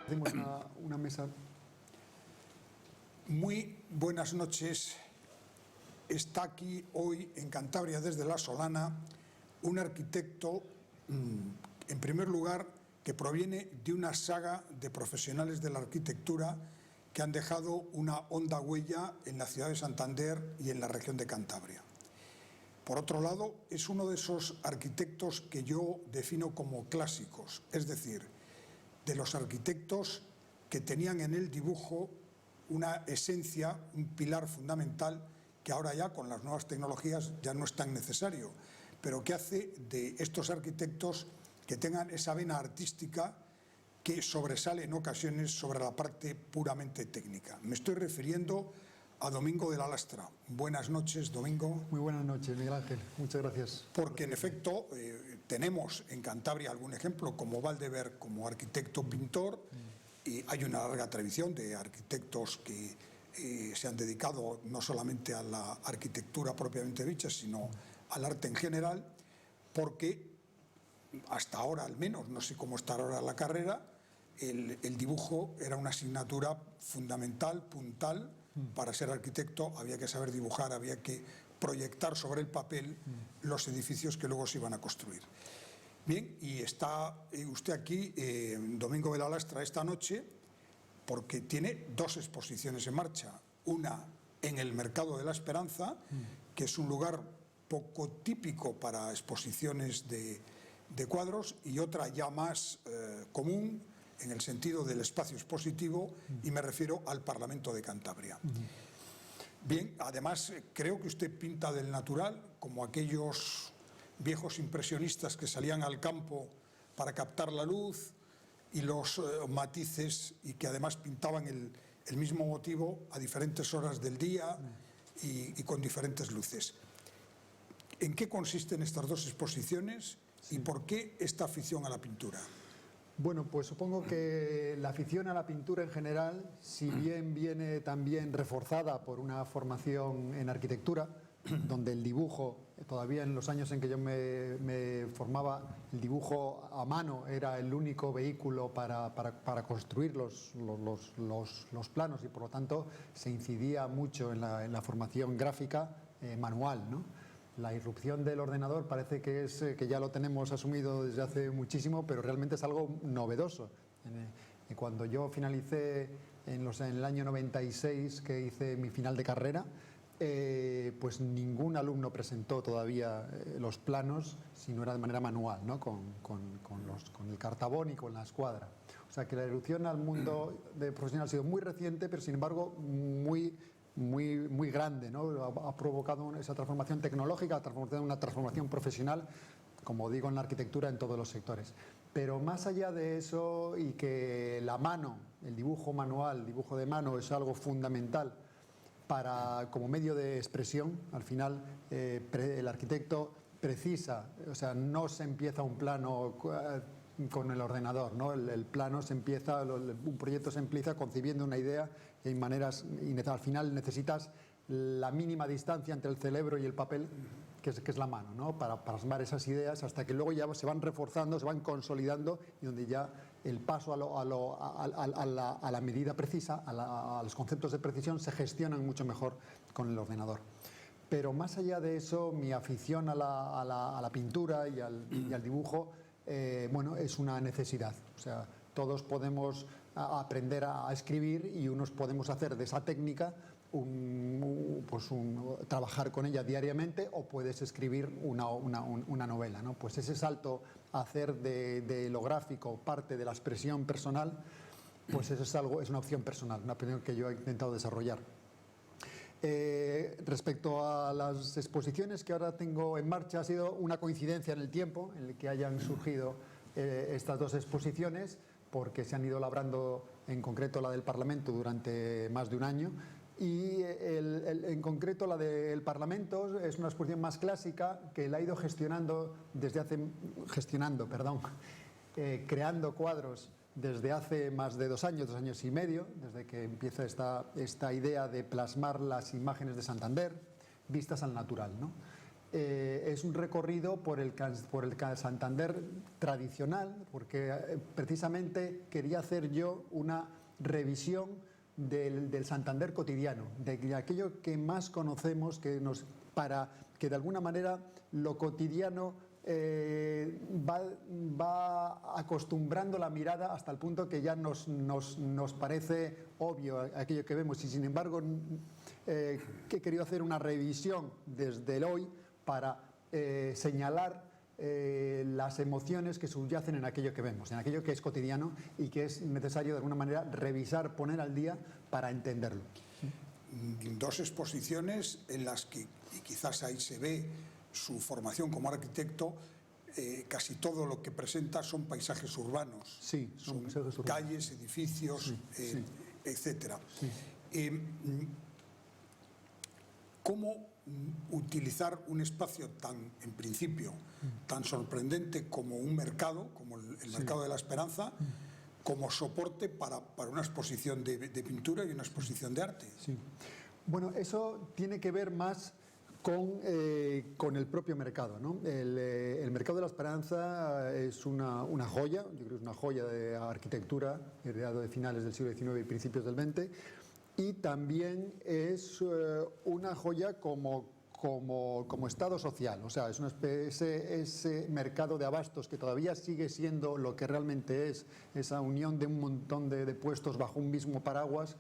Hacemos una mesa. Muy buenas noches. Está aquí hoy en Cantabria, desde La Solana, un arquitecto, en primer lugar, que proviene de una saga de profesionales de la arquitectura que han dejado una honda huella en la ciudad de Santander y en la región de Cantabria. Por otro lado, es uno de esos arquitectos que yo defino como clásicos, es decir, de los arquitectos que tenían en el dibujo una esencia, un pilar fundamental que ahora ya con las nuevas tecnologías ya no es tan necesario, pero que hace de estos arquitectos que tengan esa vena artística que sobresale en ocasiones sobre la parte puramente técnica. Me estoy refiriendo a Domingo de la Lastra. Buenas noches, Domingo. Muy buenas noches, Miguel Ángel. Muchas gracias. Porque en efecto tenemos en Cantabria algún ejemplo como Valdeber como arquitecto pintor, y hay una larga tradición de arquitectos que se han dedicado no solamente a la arquitectura propiamente dicha, sino al arte en general, porque hasta ahora al menos, no sé cómo está ahora la carrera, el dibujo era una asignatura fundamental, puntal. Para ser arquitecto había que saber dibujar, había que proyectar sobre el papel los edificios que luego se iban a construir. Bien, y está usted aquí, Domingo de la Lastra, esta noche, porque tiene dos exposiciones en marcha. Una en el Mercado de la Esperanza, que es un lugar poco típico para exposiciones de cuadros, y otra ya más común, en el sentido del espacio expositivo, y me refiero al Parlamento de Cantabria. Bien, además creo que usted pinta del natural, como aquellos viejos impresionistas que salían al campo para captar la luz y los matices, y que además pintaban el mismo motivo a diferentes horas del día y con diferentes luces. ¿En qué consisten estas dos exposiciones y por qué esta afición a la pintura? Bueno, pues supongo que la afición a la pintura en general, si bien viene también reforzada por una formación en arquitectura, donde el dibujo, todavía en los años en que yo me formaba, el dibujo a mano era el único vehículo para construir los planos, y por lo tanto se incidía mucho en la formación gráfica manual, ¿no? La irrupción del ordenador parece que es que ya lo tenemos asumido desde hace muchísimo, pero realmente es algo novedoso. Cuando yo finalicé en el año 96, que hice mi final de carrera, pues ningún alumno presentó todavía los planos si no era de manera manual, ¿no? con el cartabón y con la escuadra. O sea que la irrupción al mundo profesional ha sido muy reciente, pero sin embargo muy grande, ¿no? Ha provocado esa transformación tecnológica, una transformación profesional, como digo, en la arquitectura en todos los sectores. Pero más allá de eso, y que la mano, el dibujo manual, el dibujo de mano es algo fundamental como medio de expresión, al final el arquitecto precisa, o sea, no se empieza un plano con el ordenador, ¿no? El plano se empieza, un proyecto se empieza concibiendo una idea, y hay maneras, y al final necesitas la mínima distancia entre el cerebro y el papel, que es la mano, ¿no? Para plasmar esas ideas, hasta que luego ya se van reforzando, se van consolidando, y donde ya el paso a la medida precisa, a los conceptos de precisión, se gestionan mucho mejor con el ordenador. Pero más allá de eso, mi afición a la pintura y al dibujo, bueno, es una necesidad. O sea, todos podemos aprender a escribir, y unos podemos hacer de esa técnica trabajar con ella diariamente, o puedes escribir una novela, ¿no? Pues ese salto a hacer de lo gráfico parte de la expresión personal, pues eso es una opción personal, una opción que yo he intentado desarrollar. Respecto a las exposiciones que ahora tengo en marcha, ha sido una coincidencia en el tiempo en el que hayan surgido estas dos exposiciones, porque se han ido labrando, en concreto la del Parlamento, durante más de un año, y en concreto la del Parlamento es una exposición más clásica que la ha ido creando cuadros desde hace más de 2 años y medio, desde que empieza esta idea de plasmar las imágenes de Santander vistas al natural, ¿no? es un recorrido por el Santander tradicional, porque precisamente quería hacer yo una revisión del Santander cotidiano, de aquello que más conocemos, para que de alguna manera lo cotidiano va acostumbrando la mirada hasta el punto que ya nos parece obvio aquello que vemos, y sin embargo que he querido hacer una revisión desde el hoy para señalar las emociones que subyacen en aquello que vemos, en aquello que es cotidiano y que es necesario de alguna manera revisar, poner al día para entenderlo. Dos exposiciones en las que, y quizás ahí se ve su formación como arquitecto, casi todo lo que presenta son paisajes urbanos. Sí, son paisajes urbanos. Calles, edificios, sí. etcétera. Sí. ¿Cómo utilizar un espacio en principio, tan sorprendente como un mercado, como el Mercado de la Esperanza, como soporte para una exposición de pintura y una exposición de arte? Sí. Bueno, eso tiene que ver más con el propio mercado, ¿no? El Mercado de la Esperanza es una joya, yo creo que es una joya de arquitectura, heredado de finales del siglo XIX y principios del XX, y también es una joya como estado social, o sea, es ese mercado de abastos que todavía sigue siendo lo que realmente es, esa unión de un montón de puestos bajo un mismo paraguas.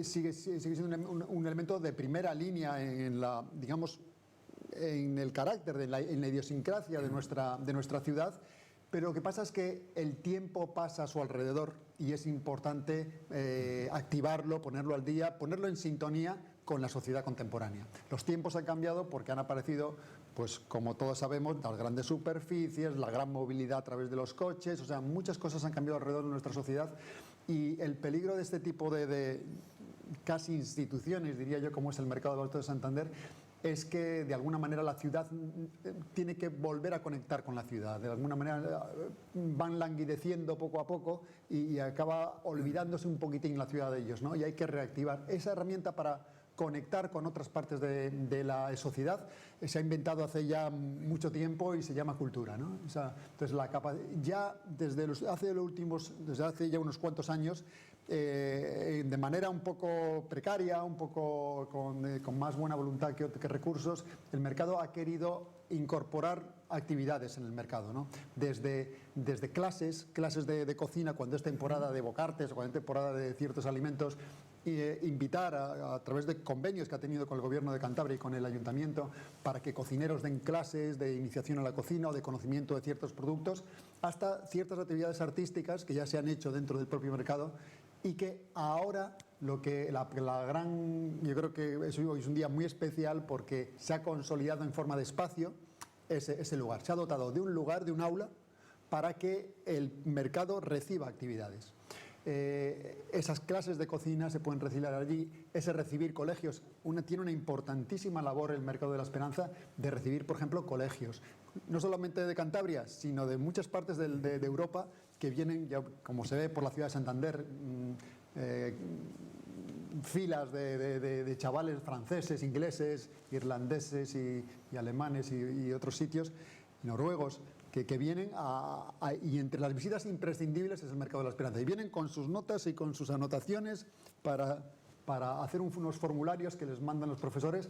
Sigue siendo un elemento de primera línea en el carácter, en la idiosincrasia de nuestra ciudad. Pero lo que pasa es que el tiempo pasa a su alrededor y es importante activarlo, ponerlo al día, ponerlo en sintonía con la sociedad contemporánea. Los tiempos han cambiado porque han aparecido, pues como todos sabemos, las grandes superficies, la gran movilidad a través de los coches, o sea, muchas cosas han cambiado alrededor de nuestra sociedad, y el peligro de este tipo de casi instituciones, diría yo, como es el Mercado del Alto de Santander, es que de alguna manera la ciudad tiene que volver a conectar con la ciudad. De alguna manera van languideciendo poco a poco y acaba olvidándose un poquitín la ciudad de ellos, ¿no? Y hay que reactivar esa herramienta para conectar con otras partes de la sociedad. Se ha inventado hace ya mucho tiempo y se llama cultura, ¿no? Entonces ya desde hace ya unos cuantos años, de manera un poco precaria, un poco con más buena voluntad que recursos, el mercado ha querido incorporar actividades en el mercado, ¿no? Desde clases de cocina cuando es temporada de bocartes o cuando es temporada de ciertos alimentos, invitar a través de convenios que ha tenido con el Gobierno de Cantabria y con el Ayuntamiento para que cocineros den clases de iniciación a la cocina o de conocimiento de ciertos productos, hasta ciertas actividades artísticas que ya se han hecho dentro del propio mercado y que ahora yo creo que hoy es un día muy especial porque se ha consolidado en forma de espacio ese lugar. Se ha dotado de un lugar, de un aula, para que el mercado reciba actividades. Esas clases de cocina se pueden recibir allí, ese recibir colegios. Tiene una importantísima labor el Mercado de la Esperanza de recibir, por ejemplo, colegios, no solamente de Cantabria, sino de muchas partes de Europa que vienen, ya, como se ve por la ciudad de Santander, filas de chavales franceses, ingleses, irlandeses y alemanes y otros sitios, noruegos, que vienen y entre las visitas imprescindibles es el Mercado de la Esperanza, y vienen con sus notas y con sus anotaciones para hacer unos formularios que les mandan los profesores,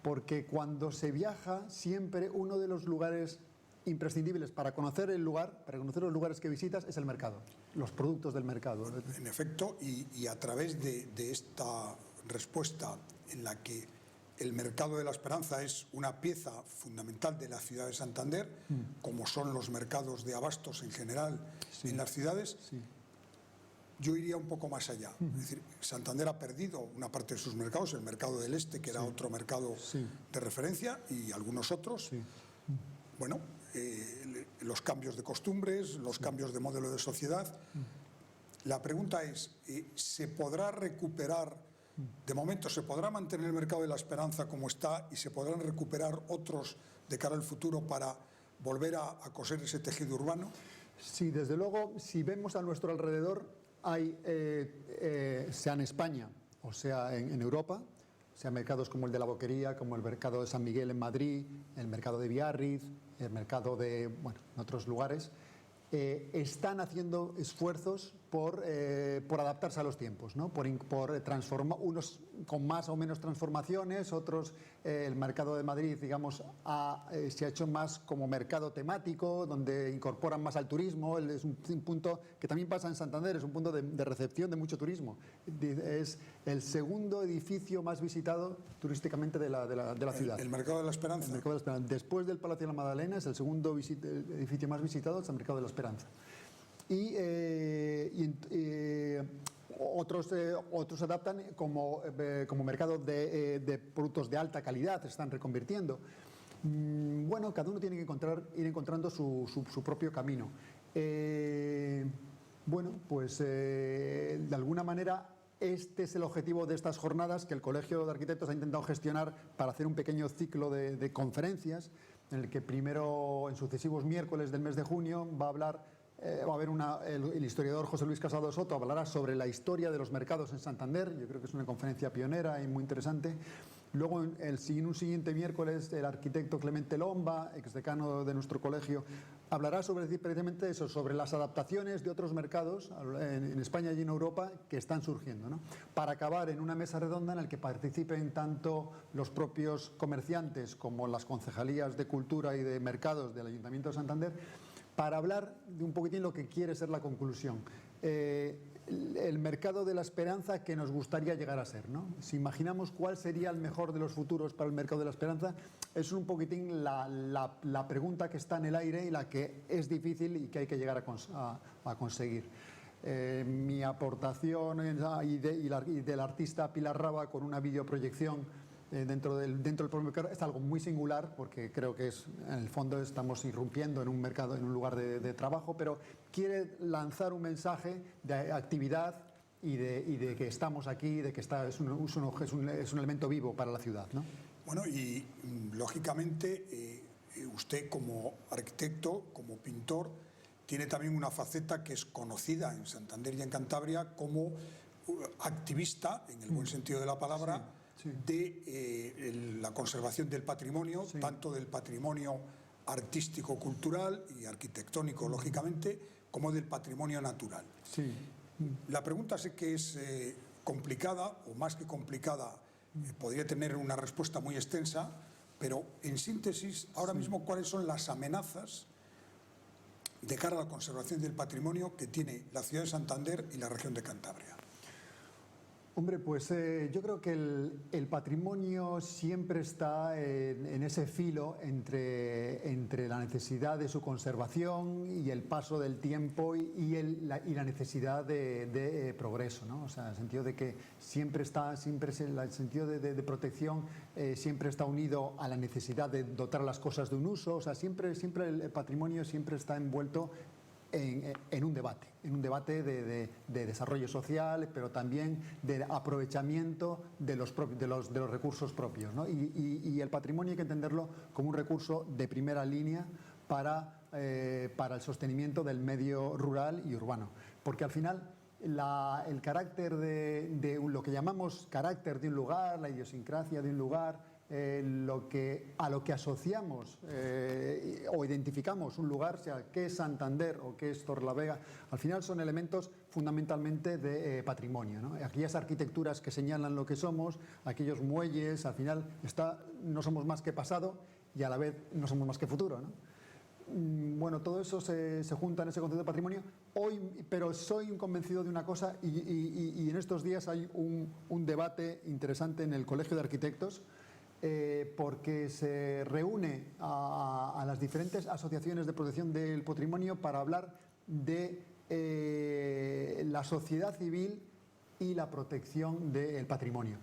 porque cuando se viaja siempre uno de los lugares imprescindibles para conocer el lugar, para conocer los lugares que visitas, es el mercado, los productos del mercado. En efecto, y a través de esta respuesta en la que el Mercado de la Esperanza es una pieza fundamental de la ciudad de Santander, como son los mercados de abastos en general en las ciudades, yo iría un poco más allá. Es decir, Santander ha perdido una parte de sus mercados, el Mercado del Este, que era otro mercado de referencia, y algunos otros. Bueno, los cambios de costumbres, los cambios de modelo de sociedad. La pregunta es, ¿se podrá recuperar? De momento, ¿se podrá mantener el Mercado de la Esperanza como está y se podrán recuperar otros de cara al futuro para volver a coser ese tejido urbano? Sí, desde luego, si vemos a nuestro alrededor, sea en España o sea en Europa, sean mercados como el de la Boquería, como el mercado de San Miguel en Madrid, el mercado de Biarritz, el mercado de, bueno, en otros lugares, están haciendo esfuerzos por adaptarse a los tiempos, ¿no? por transformar, unos con más o menos transformaciones, otros, el mercado de Madrid, digamos, se ha hecho más como mercado temático, donde incorporan más al turismo. Es un punto que también pasa en Santander, es un punto de recepción de mucho turismo. Es el segundo edificio más visitado turísticamente de la ciudad. El Mercado de la Esperanza. El Mercado de la Esperanza. Después del Palacio de la Magdalena es el segundo edificio más visitado, es el Mercado de la Esperanza. Otros adaptan como mercado de productos de alta calidad, se están reconvirtiendo. Bueno, cada uno tiene que ir encontrando su propio camino. Bueno, pues de alguna manera este es el objetivo de estas jornadas que el Colegio de Arquitectos ha intentado gestionar para hacer un pequeño ciclo de conferencias, en el que primero, en sucesivos miércoles del mes de junio, va a haber el historiador José Luis Casado Soto hablará sobre la historia de los mercados en Santander. Yo creo que es una conferencia pionera y muy interesante. Luego, en un siguiente miércoles, el arquitecto Clemente Lomba, exdecano de nuestro colegio, hablará precisamente eso, sobre las adaptaciones de otros mercados en España y en Europa que están surgiendo, ¿no? Para acabar en una mesa redonda en la que participen tanto los propios comerciantes como las concejalías de Cultura y de Mercados del Ayuntamiento de Santander, para hablar de un poquitín lo que quiere ser la conclusión. El mercado de la esperanza que nos gustaría llegar a ser, ¿no? Si imaginamos cuál sería el mejor de los futuros para el mercado de la esperanza, es un poquitín la pregunta que está en el aire y la que es difícil y que hay que llegar a conseguir. Mi aportación y del artista Pilar Raba con una videoproyección dentro del propio mercado es algo muy singular, porque creo que en el fondo estamos irrumpiendo en un mercado, en un lugar de trabajo, pero quiere lanzar un mensaje de actividad y de que estamos aquí, de que es un elemento vivo para la ciudad, ¿no? Bueno, y lógicamente usted como arquitecto, como pintor, tiene también una faceta que es conocida en Santander y en Cantabria como activista, en el buen sentido de la palabra, sí. Sí. de la conservación del patrimonio, sí, tanto del patrimonio artístico-cultural y arquitectónico, lógicamente, como del patrimonio natural. Sí. La pregunta sé que es complicada, o más que complicada, podría tener una respuesta muy extensa, pero en síntesis, ahora mismo, ¿cuáles son las amenazas de cara a la conservación del patrimonio que tiene la ciudad de Santander y la región de Cantabria? Hombre, pues yo creo que el patrimonio siempre está en ese filo entre la necesidad de su conservación y el paso del tiempo y la necesidad de progreso, ¿no? O sea, en el sentido de que el sentido de protección siempre está unido a la necesidad de dotar a las cosas de un uso. O sea, siempre el patrimonio siempre está envuelto en un debate de desarrollo social, pero también de aprovechamiento de los recursos propios, ¿no? Y el patrimonio hay que entenderlo como un recurso de primera línea para el sostenimiento del medio rural y urbano, porque al final el carácter de lo que llamamos carácter de un lugar, la idiosincrasia de un lugar, a lo que asociamos o identificamos un lugar, sea qué es Santander o qué es Torrelavega, al final son elementos fundamentalmente de patrimonio, ¿no? Aquellas arquitecturas que señalan lo que somos, aquellos muelles, al final no somos más que pasado y a la vez no somos más que futuro, ¿no? Bueno, todo eso se junta en ese concepto de patrimonio. Pero soy un convencido de una cosa y en estos días hay un debate interesante en el Colegio de Arquitectos, porque se reúne a las diferentes asociaciones de protección del patrimonio para hablar de la sociedad civil y la protección del patrimonio,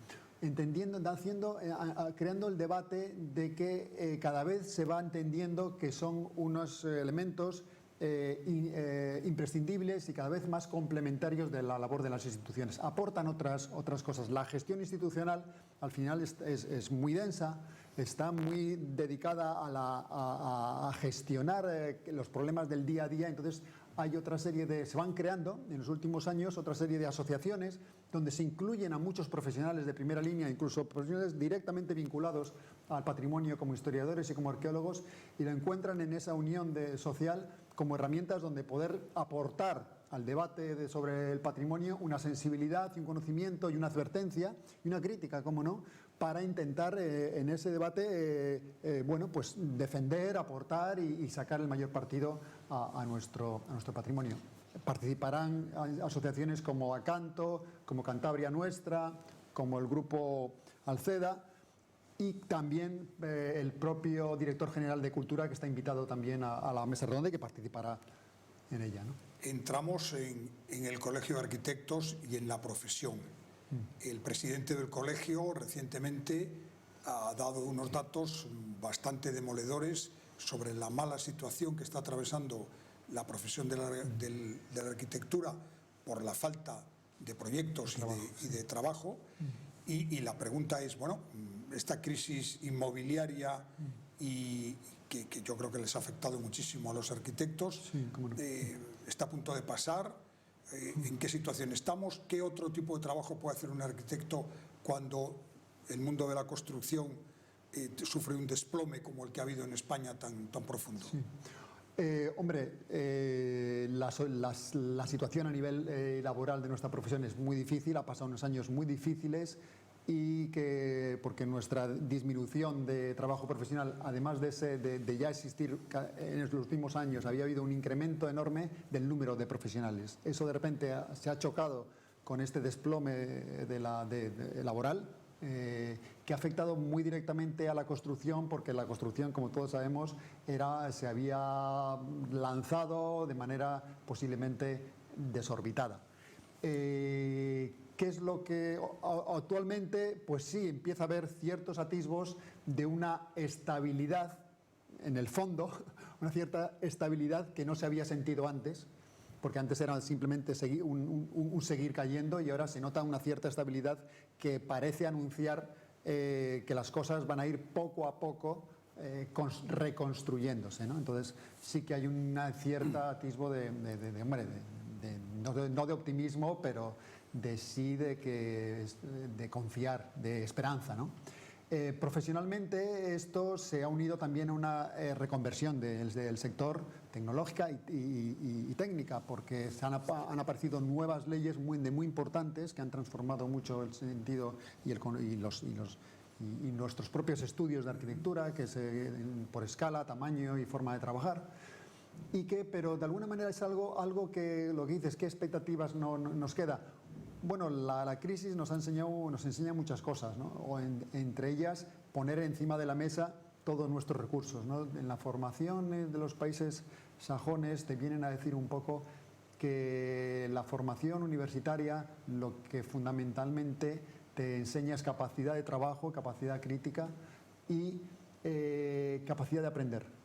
creando el debate de que cada vez se va entendiendo que son unos elementos imprescindibles y cada vez más complementarios de la labor de las instituciones. Aportan otras cosas. La gestión institucional al final es muy densa, está muy dedicada a gestionar los problemas del día a día, entonces hay otra serie se van creando en los últimos años otra serie de asociaciones donde se incluyen a muchos profesionales de primera línea, incluso profesionales directamente vinculados al patrimonio como historiadores y como arqueólogos, y lo encuentran en esa unión social como herramientas donde poder aportar al debate sobre el patrimonio una sensibilidad y un conocimiento y una advertencia y una crítica, cómo no, para intentar en ese debate bueno, pues defender, aportar y sacar el mayor partido a nuestro patrimonio. Participarán asociaciones como Acanto, como Cantabria Nuestra, como el Grupo Alceda y también el propio director general de Cultura, que está invitado también a la mesa redonda y que participará en ella, ¿no? Entramos en el Colegio de Arquitectos y en la profesión. El presidente del colegio recientemente ha dado unos datos bastante demoledores sobre la mala situación que está atravesando la profesión de la arquitectura por la falta de proyectos y de trabajo. Y la pregunta es, bueno, esta crisis inmobiliaria y que yo creo que les ha afectado muchísimo a los arquitectos, sí, cómo no, está a punto de pasar. ¿En qué situación estamos? ¿Qué otro tipo de trabajo puede hacer un arquitecto cuando el mundo de la construcción sufre un desplome como el que ha habido en España tan profundo? Sí. Hombre, la situación a nivel laboral de nuestra profesión es muy difícil, ha pasado unos años muy difíciles y porque nuestra disminución de trabajo profesional, además de ya existir en los últimos años, había habido un incremento enorme del número de profesionales. Eso de repente se ha chocado con este desplome laboral, que ha afectado muy directamente a la construcción, porque la construcción, como todos sabemos, se había lanzado de manera posiblemente desorbitada. ¿Qué es lo que actualmente? Pues sí, empieza a haber ciertos atisbos de una estabilidad, en el fondo, una cierta estabilidad que no se había sentido antes, porque antes era simplemente un seguir cayendo, y ahora se nota una cierta estabilidad que parece anunciar que las cosas van a ir poco a poco reconstruyéndose, ¿no? Entonces sí que hay una cierta atisbo no de optimismo, pero de confiar, de esperanza, ¿no? Profesionalmente esto se ha unido también a una reconversión del sector tecnológica y técnica, porque han aparecido nuevas leyes muy importantes que han transformado mucho el sentido y nuestros propios estudios de arquitectura, que por escala, tamaño y forma de trabajar. Pero de alguna manera es algo que lo que dices, ¿qué expectativas nos queda? Bueno, la crisis nos enseña muchas cosas, ¿no? Entre ellas poner encima de la mesa todos nuestros recursos, ¿no? En la formación de los países sajones te vienen a decir un poco que la formación universitaria lo que fundamentalmente te enseña es capacidad de trabajo, capacidad crítica y capacidad de aprender.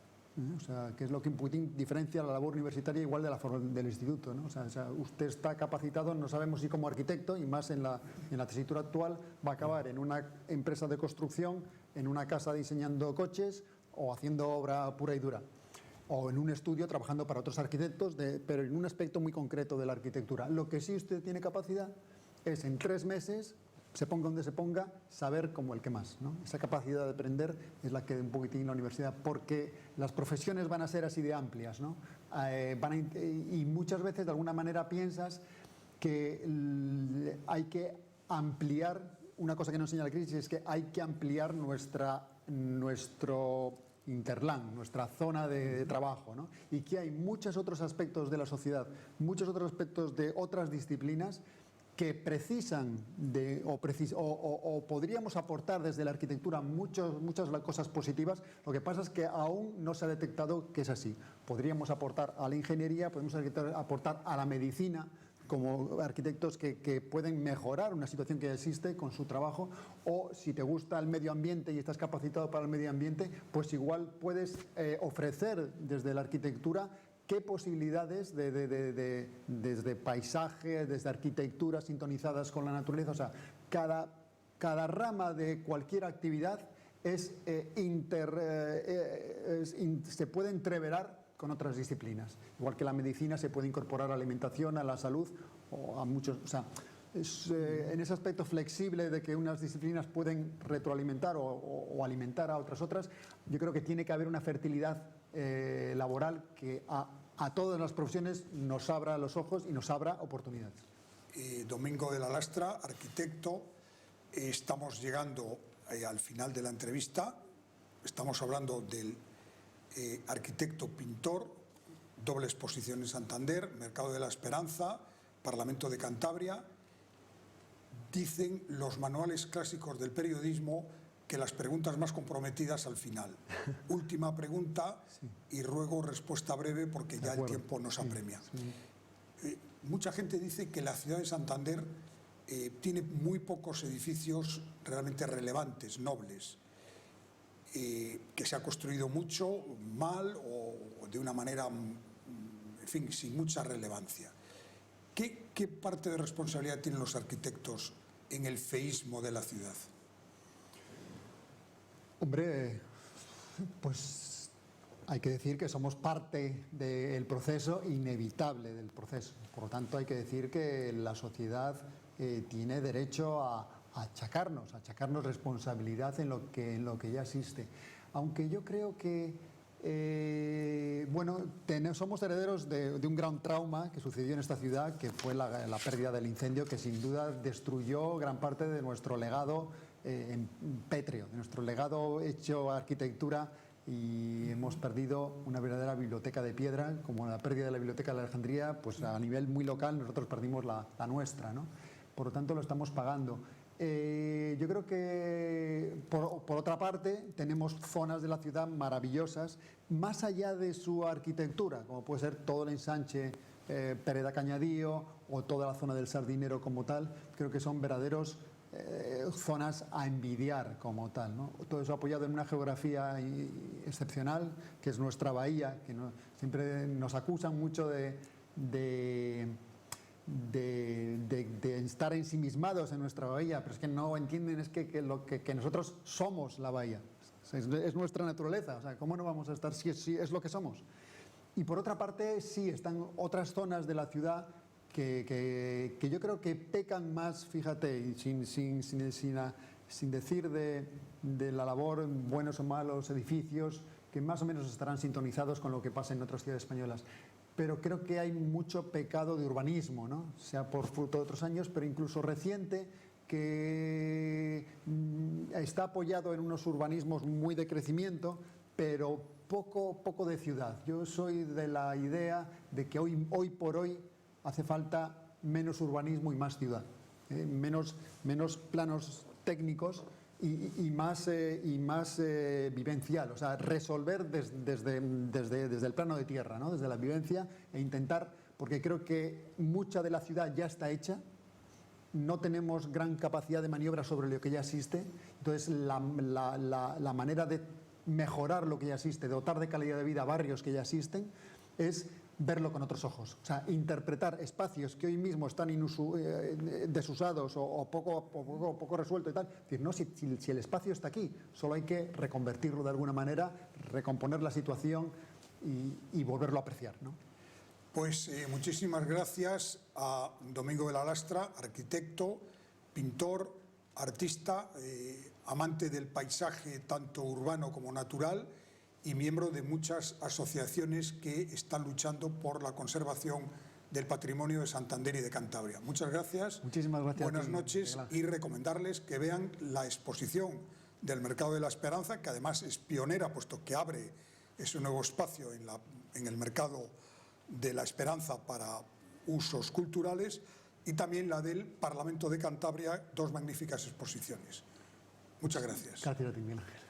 O sea, que es lo que un poquitín diferencia la labor universitaria igual del instituto, ¿no? O sea, usted está capacitado, no sabemos si como arquitecto, y más en la tesitura actual, va a acabar en una empresa de construcción, en una casa diseñando coches o haciendo obra pura y dura, o en un estudio trabajando para otros arquitectos, pero en un aspecto muy concreto de la arquitectura. Lo que sí usted tiene capacidad es en 3 meses, se ponga donde se ponga, saber como el que más, ¿no? Esa capacidad de aprender es la que un poquitín la universidad, porque las profesiones van a ser así de amplias, ¿no? Y muchas veces de alguna manera piensas que hay que ampliar, una cosa que nos enseña la crisis es que hay que ampliar nuestro interland, nuestra zona de trabajo, ¿no? Y que hay muchos otros aspectos de la sociedad, muchos otros aspectos de otras disciplinas que precisan o podríamos aportar desde la arquitectura muchas cosas positivas. Lo que pasa es que aún no se ha detectado que es así. Podríamos aportar a la ingeniería, podemos aportar a la medicina, como arquitectos que pueden mejorar una situación que ya existe con su trabajo, o si te gusta el medio ambiente y estás capacitado para el medio ambiente, pues igual puedes ofrecer desde la arquitectura qué posibilidades desde paisaje, desde arquitectura sintonizadas con la naturaleza. O sea, cada rama de cualquier actividad se puede entreverar con otras disciplinas. Igual que la medicina se puede incorporar a la alimentación, a la salud o a muchos... O sea, en ese aspecto flexible de que unas disciplinas pueden retroalimentar o alimentar a otras, yo creo que tiene que haber una fertilidad laboral que a todas las profesiones nos abra los ojos y nos abra oportunidades. Domingo de la Lastra, arquitecto, estamos llegando al final de la entrevista. Estamos hablando del arquitecto pintor, doble exposición en Santander, Mercado de la Esperanza, Parlamento de Cantabria. Dicen los manuales clásicos del periodismo que las preguntas más comprometidas al final. Última pregunta y ruego respuesta breve porque ya el tiempo nos apremia. Mucha gente dice que la ciudad de Santander tiene muy pocos edificios realmente relevantes, nobles, que se ha construido mucho, mal o de una manera, en fin, sin mucha relevancia. ¿Qué parte de responsabilidad tienen los arquitectos en el feísmo de la ciudad? Hombre, pues hay que decir que somos parte del proceso, inevitable del proceso. Por lo tanto, hay que decir que la sociedad tiene derecho a achacarnos responsabilidad en lo que ya existe. Aunque yo creo que bueno, somos herederos de un gran trauma que sucedió en esta ciudad, que fue la pérdida del incendio, que sin duda destruyó gran parte de nuestro legado pétreo, de nuestro legado hecho arquitectura, y hemos perdido una verdadera biblioteca de piedra, como la pérdida de la biblioteca de Alejandría, pues a nivel muy local nosotros perdimos la nuestra, ¿no? Por lo tanto lo estamos pagando. Yo creo que, por otra parte, tenemos zonas de la ciudad maravillosas, más allá de su arquitectura, como puede ser todo el ensanche Pereda Cañadío o toda la zona del Sardinero como tal. Creo que son verdaderos zonas a envidiar como tal, ¿no? Todo eso apoyado en una geografía excepcional, que es nuestra bahía, que siempre nos acusan mucho de estar ensimismados en nuestra bahía, pero es que no entienden que nosotros somos la bahía, es nuestra naturaleza, o sea, ¿cómo no vamos a estar si es lo que somos? Y por otra parte, sí, están otras zonas de la ciudad que yo creo que pecan más, fíjate, sin decir de la labor, buenos o malos edificios, que más o menos estarán sintonizados con lo que pasa en otras ciudades españolas. Pero creo que hay mucho pecado de urbanismo, ¿no? Sea por fruto de otros años, pero incluso reciente, que está apoyado en unos urbanismos muy de crecimiento, pero poco de ciudad. Yo soy de la idea de que hoy por hoy hace falta menos urbanismo y más ciudad, menos planos técnicos y más vivencial, o sea, resolver desde el plano de tierra, ¿no? Desde la vivencia, e intentar, porque creo que mucha de la ciudad ya está hecha, no tenemos gran capacidad de maniobra sobre lo que ya existe, entonces la manera de mejorar lo que ya existe, de dotar de calidad de vida barrios que ya existen, es verlo con otros ojos, o sea, interpretar espacios que hoy mismo están desusados o poco resueltos y tal. Es decir, no, si el espacio está aquí, solo hay que reconvertirlo de alguna manera, recomponer la situación y volverlo a apreciar, ¿no? Pues muchísimas gracias a Domingo de la Lastra, arquitecto, pintor, artista, amante del paisaje tanto urbano como natural, y miembro de muchas asociaciones que están luchando por la conservación del patrimonio de Santander y de Cantabria. Muchas gracias. Muchísimas gracias. Buenas noches, y recomendarles que vean la exposición del Mercado de la Esperanza, que además es pionera, puesto que abre ese nuevo espacio en el Mercado de la Esperanza para usos culturales, y también la del Parlamento de Cantabria, dos magníficas exposiciones. Muchas gracias. Gracias a ti, Miguel Ángel.